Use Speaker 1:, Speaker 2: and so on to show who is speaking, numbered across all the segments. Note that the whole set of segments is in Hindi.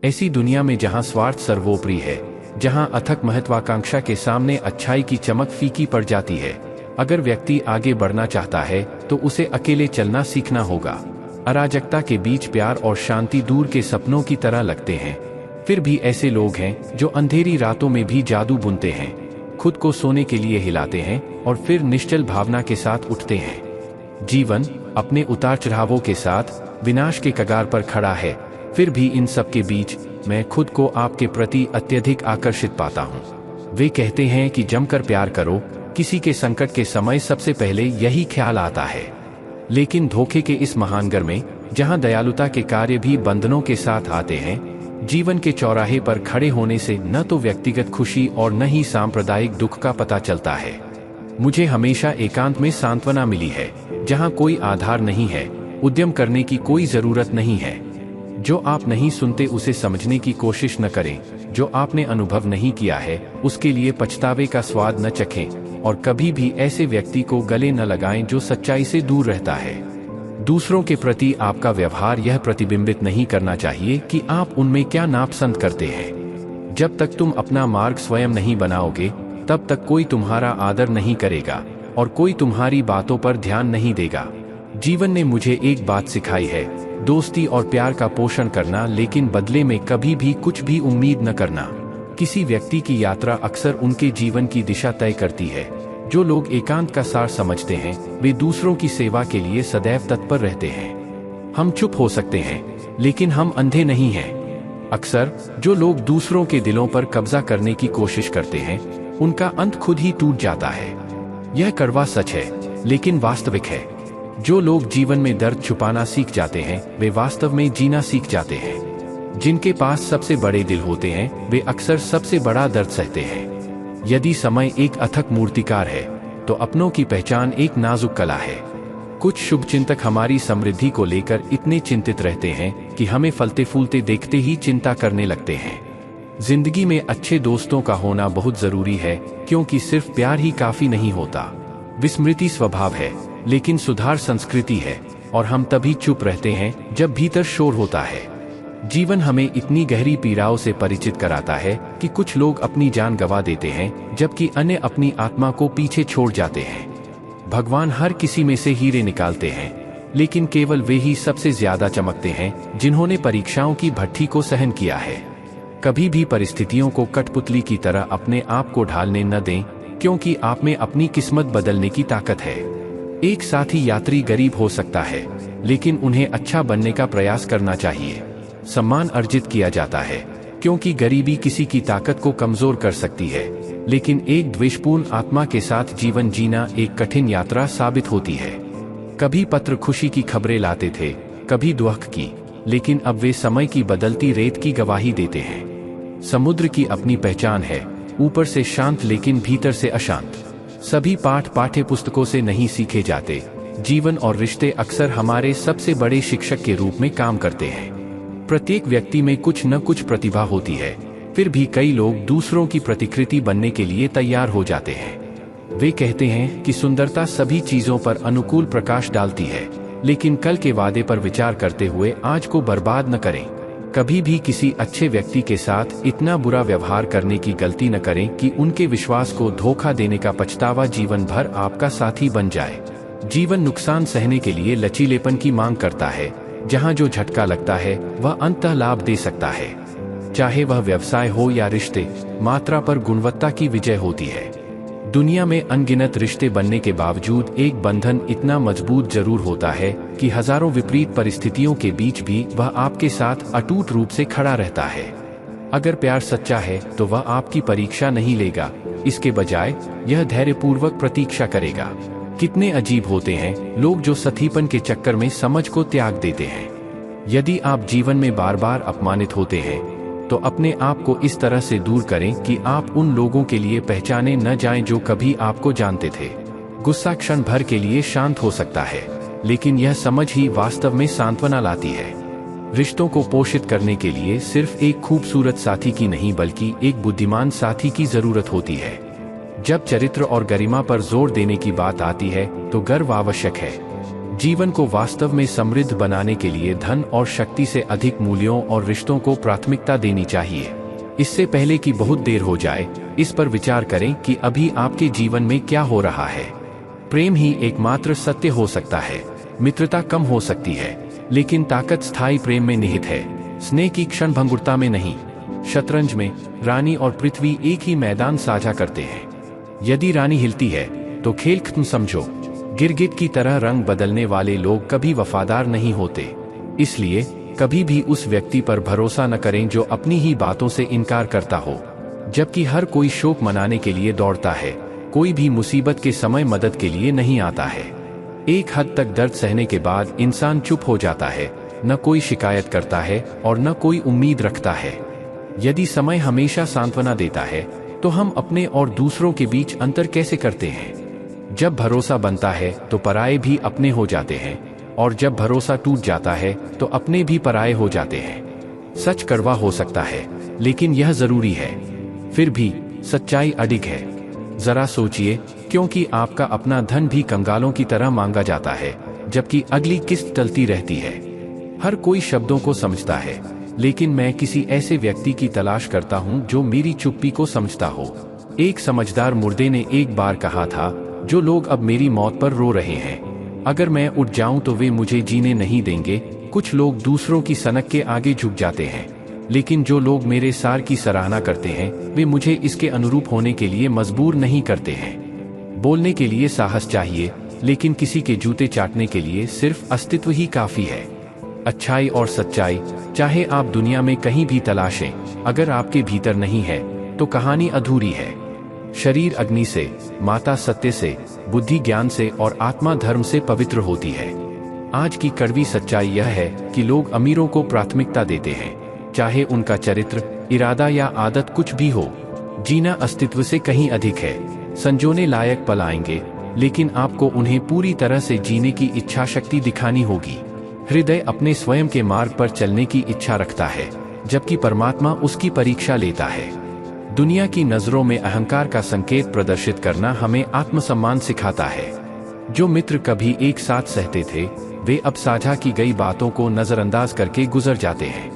Speaker 1: ऐसी दुनिया में जहां स्वार्थ सर्वोपरि है, जहां अथक महत्वाकांक्षा के सामने अच्छाई की चमक फीकी पड़ जाती है, अगर व्यक्ति आगे बढ़ना चाहता है तो उसे अकेले चलना सीखना होगा। अराजकता के बीच प्यार और शांति दूर के सपनों की तरह लगते हैं। फिर भी ऐसे लोग हैं जो अंधेरी रातों में भी जादू बुनते हैं, खुद को सोने के लिए हिलाते हैं और फिर निश्चल भावना के साथ उठते हैं। जीवन अपने उतार चढ़ावों के साथ विनाश के कगार पर खड़ा है, फिर भी इन सब के बीच मैं खुद को आपके प्रति अत्यधिक आकर्षित पाता हूँ। वे कहते हैं कि जमकर प्यार करो, किसी के संकट के समय सबसे पहले यही ख्याल आता है। लेकिन धोखे के इस महानगर में, जहाँ दयालुता के कार्य भी बंधनों के साथ आते हैं, जीवन के चौराहे पर खड़े होने से न तो व्यक्तिगत खुशी और न ही सांप्रदायिक दुख का पता चलता है। मुझे हमेशा एकांत में सांत्वना मिली है, जहाँ कोई आधार नहीं है, उद्यम करने की कोई जरूरत नहीं है। जो आप नहीं सुनते उसे समझने की कोशिश न करें, जो आपने अनुभव नहीं किया है उसके लिए पछतावे का स्वाद न चखें, और कभी भी ऐसे व्यक्ति को गले न लगाएं जो सच्चाई से दूर रहता है। दूसरों के प्रति आपका व्यवहार यह प्रतिबिंबित नहीं करना चाहिए कि आप उनमें क्या नापसंद करते हैं। जब तक तुम अपना मार्ग स्वयं नहीं बनाओगे, तब तक कोई तुम्हारा आदर नहीं करेगा और कोई तुम्हारी बातों पर ध्यान नहीं देगा। जीवन ने मुझे एक बात सिखाई है, दोस्ती और प्यार का पोषण करना, लेकिन बदले में कभी भी कुछ भी उम्मीद न करना। किसी व्यक्ति की यात्रा अक्सर उनके जीवन की दिशा तय करती है। जो लोग एकांत का सार समझते हैं, वे दूसरों की सेवा के लिए सदैव तत्पर रहते हैं। हम चुप हो सकते हैं, लेकिन हम अंधे नहीं हैं। अक्सर जो लोग दूसरों के दिलों पर कब्जा करने की कोशिश करते हैं, उनका अंत खुद ही टूट जाता है। यह कड़वा सच है, लेकिन वास्तविक है। जो लोग जीवन में दर्द छुपाना सीख जाते हैं, वे वास्तव में जीना सीख जाते हैं। जिनके पास सबसे बड़े दिल होते हैं, वे अक्सर सबसे बड़ा दर्द सहते हैं। यदि समय एक अथक मूर्तिकार है, तो अपनों की पहचान एक नाजुक कला है। कुछ शुभचिंतक हमारी समृद्धि को लेकर इतने चिंतित रहते हैं कि हमें फलते फूलते देखते ही चिंता करने लगते हैं। जिंदगी में अच्छे दोस्तों का होना बहुत जरूरी है, क्योंकि सिर्फ प्यार ही काफी नहीं होता। विस्मृति स्वभाव है, लेकिन सुधार संस्कृति है, और हम तभी चुप रहते हैं जब भीतर शोर होता है। जीवन हमें इतनी गहरी पीड़ाओं से परिचित कराता है कि कुछ लोग अपनी जान गंवा देते हैं, जबकि अन्य अपनी आत्मा को पीछे छोड़ जाते हैं। भगवान हर किसी में से हीरे निकालते हैं, लेकिन केवल वे ही सबसे ज्यादा चमकते हैं जिन्होंने परीक्षाओं की भट्ठी को सहन किया है। कभी भी परिस्थितियों को कठपुतली की तरह अपने आप को ढालने न दें, क्योंकि आप में अपनी किस्मत बदलने की ताकत है। एक साथी यात्री गरीब हो सकता है, लेकिन उन्हें अच्छा बनने का प्रयास करना चाहिए। सम्मान अर्जित किया जाता है, क्योंकि गरीबी किसी की ताकत को कमजोर कर सकती है, लेकिन एक द्वेषपूर्ण आत्मा के साथ जीवन जीना एक कठिन यात्रा साबित होती है। कभी पत्र खुशी की खबरें लाते थे, कभी दुख की, लेकिन अब वे समय की बदलती रेत की गवाही देते हैं। समुद्र की अपनी पहचान है, ऊपर से शांत लेकिन भीतर से अशांत। सभी पाठ पाठ्य पुस्तकों से नहीं सीखे जाते। जीवन और रिश्ते अक्सर हमारे सबसे बड़े शिक्षक के रूप में काम करते हैं। प्रत्येक व्यक्ति में कुछ न कुछ प्रतिभा होती है, फिर भी कई लोग दूसरों की प्रतिकृति बनने के लिए तैयार हो जाते हैं। वे कहते हैं कि सुंदरता सभी चीजों पर अनुकूल प्रकाश डालती है, लेकिन कल के वादे पर विचार करते हुए आज को बर्बाद न करें। कभी भी किसी अच्छे व्यक्ति के साथ इतना बुरा व्यवहार करने की गलती न करें कि उनके विश्वास को धोखा देने का पछतावा जीवन भर आपका साथी बन जाए। जीवन नुकसान सहने के लिए लचीलेपन की मांग करता है, जहां जो झटका लगता है वह अंततः लाभ दे सकता है। चाहे वह व्यवसाय हो या रिश्ते, मात्रा पर गुणवत्ता की विजय होती है। दुनिया में अनगिनत रिश्ते बनने के बावजूद एक बंधन इतना मजबूत जरूर होता है कि हजारों विपरीत परिस्थितियों के बीच भी वह आपके साथ अटूट रूप से खड़ा रहता है। अगर प्यार सच्चा है तो वह आपकी परीक्षा नहीं लेगा, इसके बजाय यह धैर्यपूर्वक प्रतीक्षा करेगा। कितने अजीब होते हैं लोग जो सतीपन के चक्कर में समझ को त्याग देते हैं। यदि आप जीवन में बार बार अपमानित होते हैं, तो अपने आप को इस तरह से दूर करें कि आप उन लोगों के लिए पहचाने न जाएं जो कभी आपको जानते थे। गुस्सा क्षण भर के लिए शांत हो सकता है, लेकिन यह समझ ही वास्तव में सांत्वना लाती है। रिश्तों को पोषित करने के लिए सिर्फ एक खूबसूरत साथी की नहीं, बल्कि एक बुद्धिमान साथी की जरूरत होती है। जब चरित्र और गरिमा पर जोर देने की बात आती है, तो गर्व आवश्यक है। जीवन को वास्तव में समृद्ध बनाने के लिए धन और शक्ति से अधिक मूल्यों और रिश्तों को प्राथमिकता देनी चाहिए। इससे पहले कि बहुत देर हो जाए, इस पर विचार करें कि अभी आपके जीवन में क्या हो रहा है। प्रेम ही एकमात्र सत्य हो सकता है। मित्रता कम हो सकती है, लेकिन ताकत स्थायी प्रेम में निहित है, स्नेह की क्षणभंगुरता में नहीं। शतरंज में रानी और पृथ्वी एक ही मैदान साझा करते हैं। यदि रानी हिलती है तो खेल खत्म समझो। गिरगिट की तरह रंग बदलने वाले लोग कभी वफादार नहीं होते। इसलिए कभी भी उस व्यक्ति पर भरोसा न करें जो अपनी ही बातों से इनकार करता हो। जबकि हर कोई शोक मनाने के लिए दौड़ता है, कोई भी मुसीबत के समय मदद के लिए नहीं आता है। एक हद तक दर्द सहने के बाद इंसान चुप हो जाता है, न कोई शिकायत करता है और न कोई उम्मीद रखता है। यदि समय हमेशा सांत्वना देता है, तो हम अपने और दूसरों के बीच अंतर कैसे करते हैं? जब भरोसा बनता है तो पराये भी अपने हो जाते हैं, और जब भरोसा टूट जाता है तो अपने भी पराये हो जाते हैं। सच कड़वा हो सकता है, लेकिन यह जरूरी है। फिर भी सच्चाई अडिग है। जरा सोचिए, क्योंकि आपका अपना धन भी कंगालों की तरह मांगा जाता है, जबकि अगली किस्त टलती रहती है। हर कोई शब्दों को समझता है, लेकिन मैं किसी ऐसे व्यक्ति की तलाश करता हूँ जो मेरी चुप्पी को समझता हो। एक समझदार मुर्दे ने एक बार कहा था, जो लोग अब मेरी मौत पर रो रहे हैं, अगर मैं उठ जाऊं तो वे मुझे जीने नहीं देंगे। कुछ लोग दूसरों की सनक के आगे झुक जाते हैं, लेकिन जो लोग मेरे सार की सराहना करते हैं, वे मुझे इसके अनुरूप होने के लिए मजबूर नहीं करते हैं। बोलने के लिए साहस चाहिए, लेकिन किसी के जूते चाटने के लिए सिर्फ अस्तित्व ही काफी है। अच्छाई और सच्चाई चाहे आप दुनिया में कहीं भी तलाशें, अगर आपके भीतर नहीं है तो कहानी अधूरी है। शरीर अग्नि से, माता सत्य से, बुद्धि ज्ञान से और आत्मा धर्म से पवित्र होती है। आज की कड़वी सच्चाई यह है कि लोग अमीरों को प्राथमिकता देते हैं, चाहे उनका चरित्र, इरादा या आदत कुछ भी हो। जीना अस्तित्व से कहीं अधिक है। संजोने लायक पल आएंगे, लेकिन आपको उन्हें पूरी तरह से जीने की इच्छा शक्ति दिखानी होगी। हृदय अपने स्वयं के मार्ग पर चलने की इच्छा रखता है, जबकि परमात्मा उसकी परीक्षा लेता है। दुनिया की नजरों में अहंकार का संकेत प्रदर्शित करना हमें आत्मसम्मान सिखाता है। जो मित्र कभी एक साथ सहते थे, वे अब साझा की गई बातों को नजरअंदाज करके गुजर जाते हैं।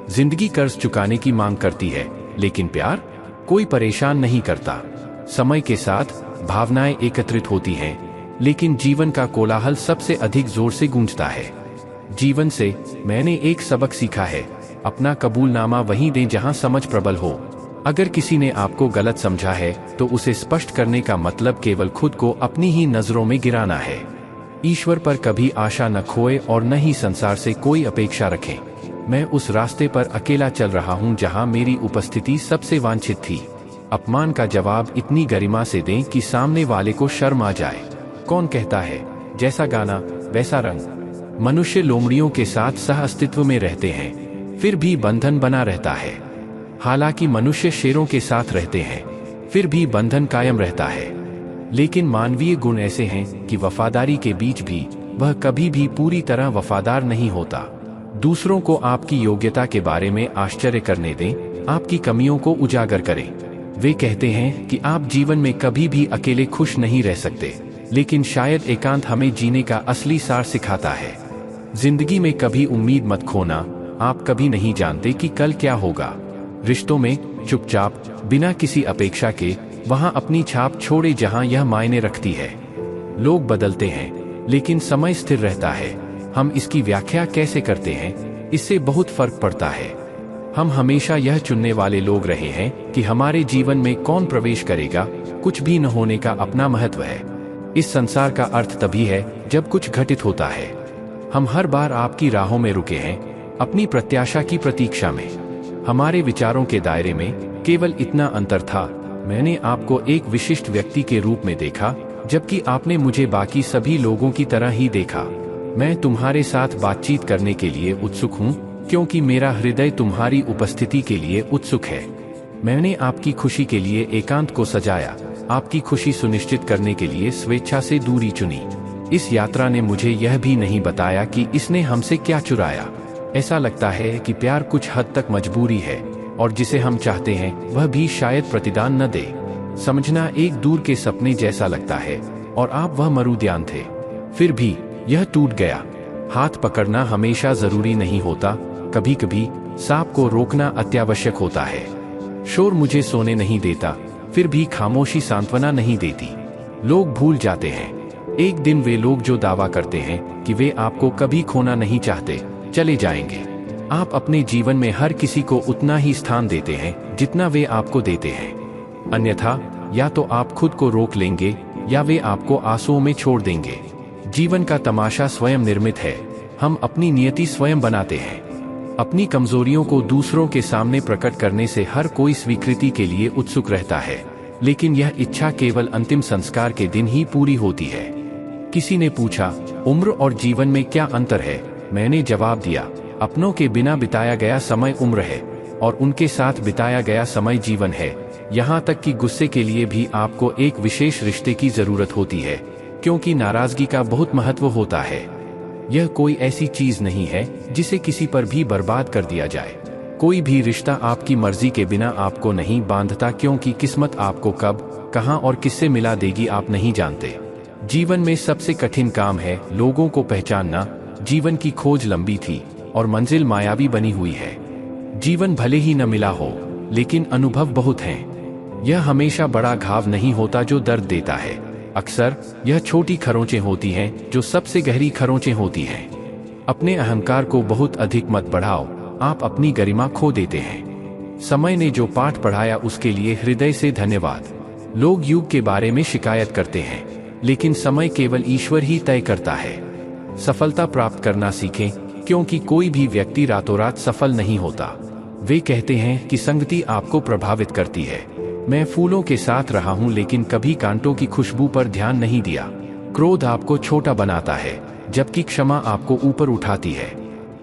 Speaker 1: जिंदगी कर्ज चुकाने की मांग करती है, लेकिन प्यार कोई परेशान नहीं करता। समय के साथ भावनाएं एकत्रित होती हैं, लेकिन जीवन का कोलाहल सबसे अधिक जोर से गूंजता है। जीवन से मैंने एक सबक सीखा है, अपना कबूलनामा वहीं दें जहां समझ प्रबल हो। अगर किसी ने आपको गलत समझा है, तो उसे स्पष्ट करने का मतलब केवल खुद को अपनी ही नजरों में गिराना है। ईश्वर पर कभी आशा न खोए और न ही संसार से कोई अपेक्षा रखें। मैं उस रास्ते पर अकेला चल रहा हूँ जहाँ मेरी उपस्थिति सबसे वांछित थी। अपमान का जवाब इतनी गरिमा से दें कि सामने वाले को शर्म आ जाए। कौन कहता है, जैसा गाना वैसा रंग। मनुष्य लोमड़ियों के साथ सह अस्तित्व में रहते हैं, फिर भी बंधन बना रहता है। हालांकि मनुष्य शेरों के साथ रहते हैं, फिर भी बंधन कायम रहता है। लेकिन मानवीय गुण ऐसे हैं कि वफादारी के बीच भी वह कभी भी पूरी तरह वफादार नहीं होता। दूसरों को आपकी योग्यता के बारे में आश्चर्य करने दें, आपकी कमियों को उजागर करें। वे कहते हैं कि आप जीवन में कभी भी अकेले खुश नहीं रह सकते, लेकिन शायद एकांत हमें जीने का असली सार सिखाता है। जिंदगी में कभी उम्मीद मत खोना, आप कभी नहीं जानते कि कल क्या होगा। रिश्तों में चुपचाप, बिना किसी अपेक्षा के, वहां अपनी छाप छोड़े जहां यह मायने रखती है। लोग बदलते हैं, लेकिन समय स्थिर रहता है। हम इसकी व्याख्या कैसे करते हैं, इससे बहुत फर्क पड़ता है। हम हमेशा यह चुनने वाले लोग रहे हैं कि हमारे जीवन में कौन प्रवेश करेगा। कुछ भी न होने का अपना महत्व है। इस संसार का अर्थ तभी है जब कुछ घटित होता है। हम हर बार आपकी राहों में रुके हैं, अपनी प्रत्याशा की प्रतीक्षा में। हमारे विचारों के दायरे में केवल इतना अंतर था, मैंने आपको एक विशिष्ट व्यक्ति के रूप में देखा, जबकि आपने मुझे बाकी सभी लोगों की तरह ही देखा। मैं तुम्हारे साथ बातचीत करने के लिए उत्सुक हूँ, क्योंकि मेरा हृदय तुम्हारी उपस्थिति के लिए उत्सुक है। मैंने आपकी खुशी के लिए एकांत को सजाया, आपकी खुशी सुनिश्चित करने के लिए स्वेच्छा से दूरी चुनी। इस यात्रा ने मुझे यह भी नहीं बताया कि इसने हमसे क्या चुराया। ऐसा लगता है कि प्यार कुछ हद तक मजबूरी है, और जिसे हम चाहते हैं वह भी शायद प्रतिदान न दे। समझना एक दूर के सपने जैसा लगता है, और आप वह मरुद्यान थे। फिर भी यह टूट गया। हाथ पकड़ना हमेशा जरूरी नहीं होता, कभी कभी सांप को रोकना अत्यावश्यक होता है। शोर मुझे सोने नहीं देता, फिर भी खामोशी सांत्वना नहीं देती। लोग भूल जाते हैं। एक दिन वे लोग जो दावा करते हैं कि वे आपको कभी खोना नहीं चाहते, चले जाएंगे। आप अपने जीवन में हर किसी को उतना ही स्थान देते हैं जितना वे आपको देते हैं। अन्यथा या तो आप खुद को रोक लेंगे या वे आपको आंसुओं में छोड़ देंगे। जीवन का तमाशा स्वयं निर्मित है। हम अपनी नियति स्वयं बनाते हैं। अपनी कमजोरियों को दूसरों के सामने प्रकट करने से हर कोई स्वीकृति के लिए उत्सुक रहता है, लेकिन यह इच्छा केवल अंतिम संस्कार के दिन ही पूरी होती है। किसी ने पूछा, उम्र और जीवन में क्या अंतर है? मैंने जवाब दिया, अपनों के बिना बिताया गया समय उम्र है और उनके साथ बिताया गया समय जीवन है। यहाँ तक कि गुस्से के लिए भी आपको एक विशेष रिश्ते की जरूरत होती है, क्योंकि नाराजगी का बहुत महत्व होता है। यह कोई ऐसी चीज नहीं है जिसे किसी पर भी बर्बाद कर दिया जाए। कोई भी रिश्ता आपकी मर्जी के बिना आपको नहीं बांधता, क्योंकि किस्मत आपको कब, कहां और किससे मिला देगी आप नहीं जानते। जीवन में सबसे कठिन काम है लोगों को पहचानना। जीवन की खोज लंबी थी और मंजिल मायावी बनी हुई है। जीवन भले ही न मिला हो, लेकिन अनुभव बहुत हैं। यह हमेशा बड़ा घाव नहीं होता जो दर्द देता है। अक्सर यह छोटी खरोंचें होती हैं जो सबसे गहरी खरोंचें होती हैं। अपने अहंकार को बहुत अधिक मत बढ़ाओ, आप अपनी गरिमा खो देते हैं। समय ने जो पाठ पढ़ाया उसके लिए हृदय से धन्यवाद। लोग युग के बारे में शिकायत करते हैं, लेकिन समय केवल ईश्वर ही तय करता है। सफलता प्राप्त करना सीखें, क्योंकि कोई भी व्यक्ति रातों रात सफल नहीं होता। वे कहते हैं कि संगति आपको प्रभावित करती है। मैं फूलों के साथ रहा हूं, लेकिन कभी कांटों की खुशबू पर ध्यान नहीं दिया। क्रोध आपको छोटा बनाता है, जबकि क्षमा आपको ऊपर उठाती है।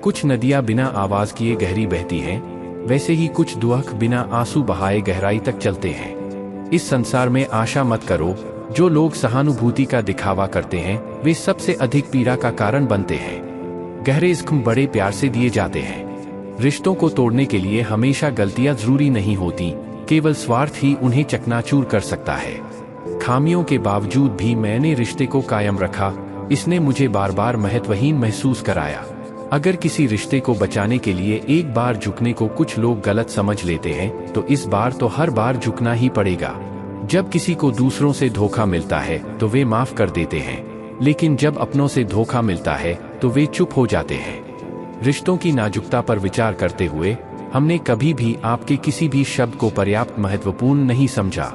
Speaker 1: कुछ नदियां बिना आवाज किए गहरी बहती हैं, वैसे ही कुछ दुख बिना आंसू बहाए गहराई तक चलते हैं। इस संसार में आशा मत करो। जो लोग सहानुभूति का दिखावा करते हैं, वे सबसे अधिक पीड़ा का कारण बनते हैं। गहरे जख्म बड़े प्यार से दिए जाते हैं। रिश्तों को तोड़ने के लिए हमेशा गलतियां जरूरी नहीं होती, केवल स्वार्थ ही उन्हें चकनाचूर कर सकता है। खामियों के बावजूद भी मैंने रिश्ते को कायम रखा। इसने मुझे बार बार महत्वहीन महसूस कराया। अगर किसी रिश्ते को बचाने के लिए एक बार झुकने को कुछ लोग गलत समझ लेते हैं, तो इस बार तो हर बार झुकना ही पड़ेगा। जब किसी को दूसरों से धोखा मिलता है तो वे माफ कर देते हैं, लेकिन जब अपनों से धोखा मिलता है तो वे चुप हो जाते हैं। रिश्तों की नाजुकता पर विचार करते हुए हमने कभी भी आपके किसी भी शब्द को पर्याप्त महत्वपूर्ण नहीं समझा।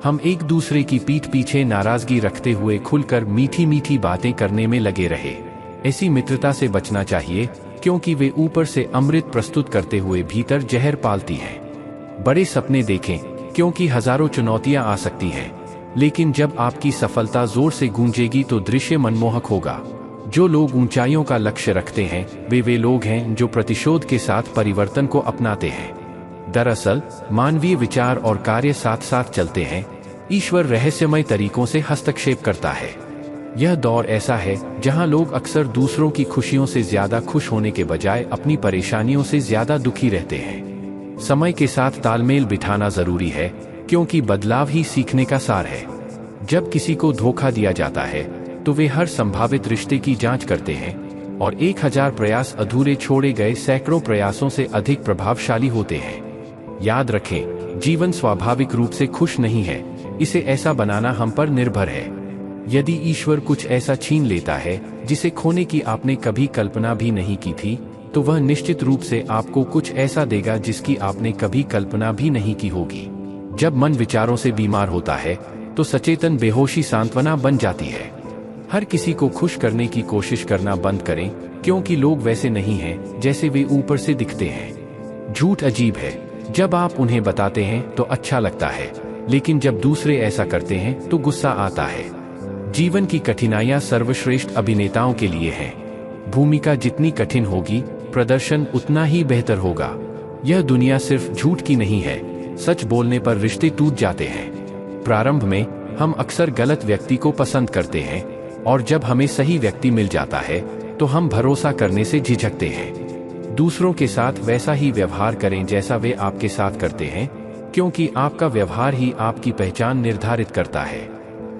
Speaker 1: हम एक दूसरे की पीठ पीछे नाराजगी रखते हुए खुलकर मीठी मीठी बातें करने में लगे रहे। ऐसी मित्रता से बचना चाहिए, क्योंकि वे ऊपर से अमृत प्रस्तुत करते हुए भीतर जहर पालती हैं। बड़े सपने देखें, क्योंकि हजारों चुनौतियां आ सकती हैं, लेकिन जब आपकी सफलता जोर से गूंजेगी तो दृश्य मनमोहक होगा। जो लोग ऊंचाइयों का लक्ष्य रखते हैं, वे लोग हैं जो प्रतिशोध के साथ परिवर्तन को अपनाते हैं। दरअसल मानवीय विचार और कार्य साथ साथ चलते हैं। ईश्वर रहस्यमय तरीकों से हस्तक्षेप करता है। यह दौर ऐसा है जहां लोग अक्सर दूसरों की खुशियों से ज्यादा खुश होने के बजाय अपनी परेशानियों से ज्यादा दुखी रहते हैं। समय के साथ तालमेल बिठाना जरूरी है, क्योंकि बदलाव ही सीखने का सार है। जब किसी को धोखा दिया जाता है तो वे हर संभावित रिश्ते की जांच करते हैं, और 1000 प्रयास अधूरे छोड़े गए सैकड़ों प्रयासों से अधिक प्रभावशाली होते हैं। याद रखें, जीवन स्वाभाविक रूप से खुश नहीं है, इसे ऐसा बनाना हम पर निर्भर है। यदि ईश्वर कुछ ऐसा छीन लेता है जिसे खोने की आपने कभी कल्पना भी नहीं की थी, तो वह निश्चित रूप से आपको कुछ ऐसा देगा जिसकी आपने कभी कल्पना भी नहीं की होगी। जब मन विचारों से बीमार होता है तो सचेतन बेहोशी सांत्वना बन जाती है। हर किसी को खुश करने की कोशिश करना बंद करें, क्योंकि लोग वैसे नहीं हैं जैसे वे ऊपर से दिखते हैं। झूठ अजीब है, जब आप उन्हें बताते हैं तो अच्छा लगता है, लेकिन जब दूसरे ऐसा करते हैं तो गुस्सा आता है। जीवन की कठिनाइयां सर्वश्रेष्ठ अभिनेताओं के लिए हैं। भूमिका जितनी कठिन होगी, प्रदर्शन उतना ही बेहतर होगा। यह दुनिया सिर्फ झूठ की नहीं है, सच बोलने पर रिश्ते टूट जाते हैं। प्रारंभ में हम अक्सर गलत व्यक्ति को पसंद करते हैं, और जब हमें सही व्यक्ति मिल जाता है तो हम भरोसा करने से झिझकते हैं। दूसरों के साथ वैसा ही व्यवहार करें जैसा वे आपके साथ करते हैं, क्योंकि आपका व्यवहार ही आपकी पहचान निर्धारित करता है।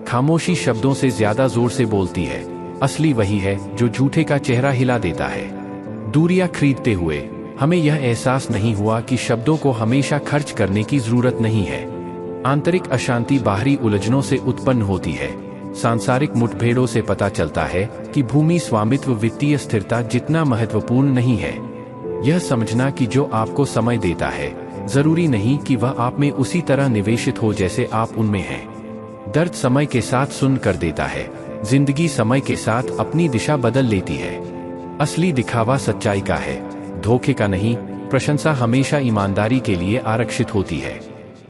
Speaker 1: खामोशी शब्दों से ज्यादा जोर से बोलती है। असली वही है जो झूठे का चेहरा हिला देता है। दूरियां खरीदते हुए हमें यह एहसास नहीं हुआ कि शब्दों को हमेशा खर्च करने की जरूरत नहीं है। आंतरिक अशांति बाहरी उलझनों से उत्पन्न होती है। सांसारिक मुठभेड़ों से पता चलता है कि भूमि स्वामित्व वित्तीय स्थिरता जितना महत्वपूर्ण नहीं है। यह समझना कि जो आपको समय देता है जरूरी नहीं कि वह आप में उसी तरह निवेशित हो जैसे आप उनमें हैं। दर्द समय के साथ सुन कर देता है। जिंदगी समय के साथ अपनी दिशा बदल लेती है। असली दिखावा सच्चाई का है, धोखे का नहीं। प्रशंसा हमेशा ईमानदारी के लिए आरक्षित होती है।